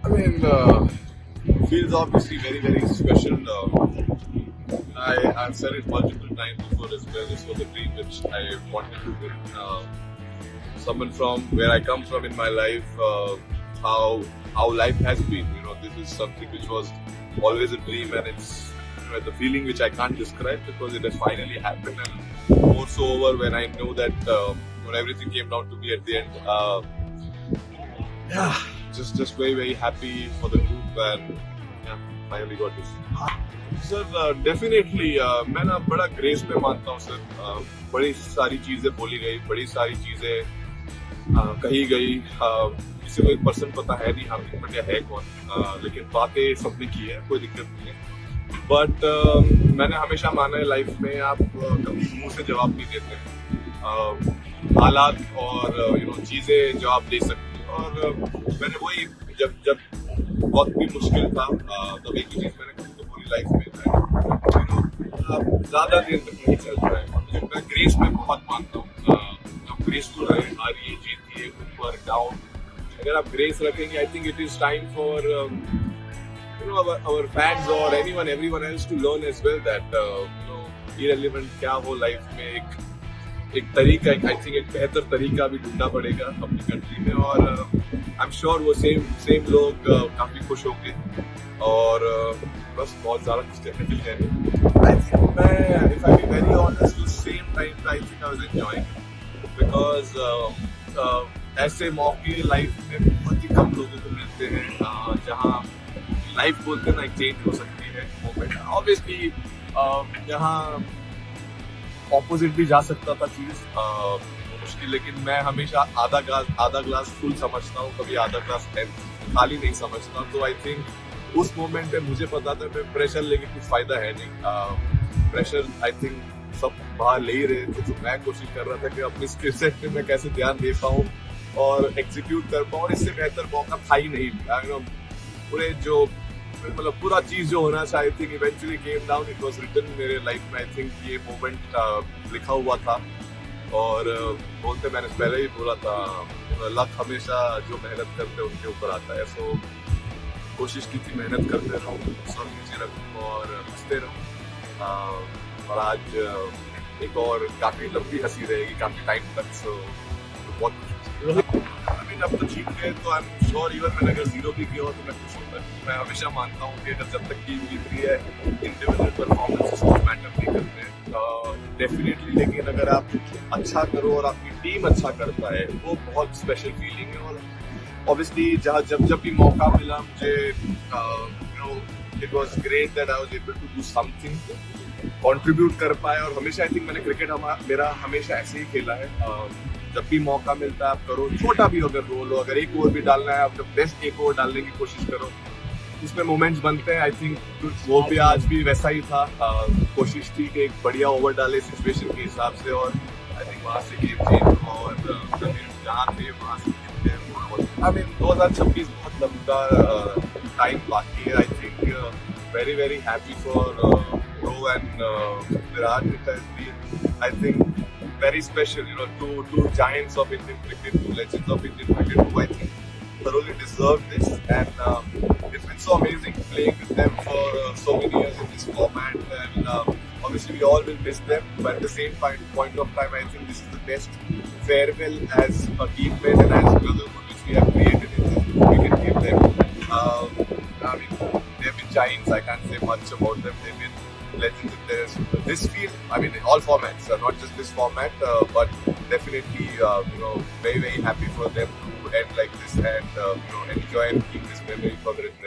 I mean, feels obviously very, very special. I've said it multiple times before as well. This was a dream which I wanted to win. Someone from where I come from in my life, how life has been. This is something which was always a dream, and it's the feeling which I can't describe because it has finally happened, and more so over when I know that when everything came down to me at the end. Yeah, just very very happy for the group, and yeah, finally got this. Sir definitely मैं ना बड़ा grace पे मानता हूँ sir. बड़ी सारी चीजें बोली गई, बड़ी सारी चीजें कही गई. किसी को एक पर्सन पता है नहीं हम बढ़िया है कौन, लेकिन बातें सबने की है, कोई दिक्कत नहीं है. बट मैंने हमेशा माना है लाइफ में आप कभी मुंह से जवाब नहीं देते. हालात और चीजें जवाब दे सकती हैं. और मैंने वही जब बहुत भी मुश्किल था तब एक ही चीज मैंने खुद को पूरी लाइफ में ज्यादा देर तक नहीं चल रहा है. मैं ग्रेस में बहुत मानता हूँ. आप ग्रेसफुल रहे, हारिए जीतिए, ऊपर डाउन. अगर आप ग्रेस रखेंगे, I think it is time for our fans or everyone else to learn as well that irrelevant क्या हो लाइफ में, एक तरीका, आई थिंक एक बेहतर तरीका भी ढूंढना पड़ेगा अपनी कंट्री में. और आई एम श्योर वो सेम लोग काफी खुश होंगे. और बस बहुत ज्यादा कुछ कहने के लिए नहीं. आई थिंक मैं, if I be very honest, उस same time I think I was enjoying because ऐसे मौके लाइफ में बहुत ही कम लोगों को मिलते हैं जहाँ लाइफ बोलते हैं ना, एक चेंज हो सकती है मोमेंट. ऑब्वियसली यहाँ ऑपोजिट भी जा सकता था चीज मुश्किल, लेकिन मैं हमेशा आधा ग्लास फुल समझता हूँ, कभी आधा ग्लास खाली नहीं समझता. तो आई थिंक उस मोमेंट में मुझे पता था मैं प्रेशर लेके कुछ फायदा है नहीं. प्रेशर आई थिंक सब बाहर ले ही रहे थे, तो मैं कोशिश कर रहा था कि अपनी स्किल सेट पे मैं कैसे ध्यान दे पाऊँ और एग्जीक्यूट कर पाऊँ. और इससे बेहतर मौका था ही नहीं. पूरे जो मतलब पूरा चीज जो होना चाहिए, I think eventually came down. It was written मेरे लाइफ में. आई थिंक ये मोमेंट लिखा हुआ था. और बोलते मैंने पहले ही बोला था, लक हमेशा जो मेहनत करते हैं उनके ऊपर आता है. सो कोशिश की थी मेहनत करते रहो, सब नीचे रखो और हंसते रहो. और आज एक और काफी लंबी हंसी रहेगी काफी टाइम तक. सो बहुत कुछ अब तो जीत गए तो आई एम श्योर इवन मैंने अगर जीरो भी किया हो तो मैं खुश होता. मैं हमेशा मानता हूँ कि अगर जब तक टीम जीत रही है, इंडिविजुअल परफॉर्मेंस कुछ मैटर नहीं करते डेफिनेटली. लेकिन अगर आप अच्छा करो और आपकी टीम अच्छा करता है, वो बहुत स्पेशल फीलिंग है. और ऑब्वियसली जब भी मौका मिला मुझे, it was great that I was able to do something, contribute कर पाए. और हमेशा आई थिंक मैंने क्रिकेट मेरा हमेशा ऐसे ही खेला है. जब भी मौका मिलता है आप करो, छोटा भी अगर रोल हो, अगर एक ओवर भी डालना है आप बेस्ट एक ओवर डालने की कोशिश करो. उसमें मोमेंट्स बनते हैं. आई थिंक वो भी आज भी वैसा ही था. कोशिश थी कि एक बढ़िया ओवर डाले सिचुएशन के हिसाब से. और आई थिंक वहाँ से गेम चेंज. और जहाँ थे वहाँ से आई मीन 2026 बहुत लंबा टाइम बाकी है. I think very very happy for Pro and Virat. It has been, I think, very special. Two giants of Indian cricket, two legends of Indian cricket, who I think thoroughly deserve this. And it's been so amazing playing with them for so many years in this format. And obviously, we all will miss them. But at the same point of time, I think this is the best farewell as a teammate and as brotherhood which we have created in this. We can give them. I mean, they've been giants. I can't say much about them. They've been legends in this field. I mean, in all formats, not just this format, but definitely, very very happy for them to end like this and enjoy and keep this memory for the rest.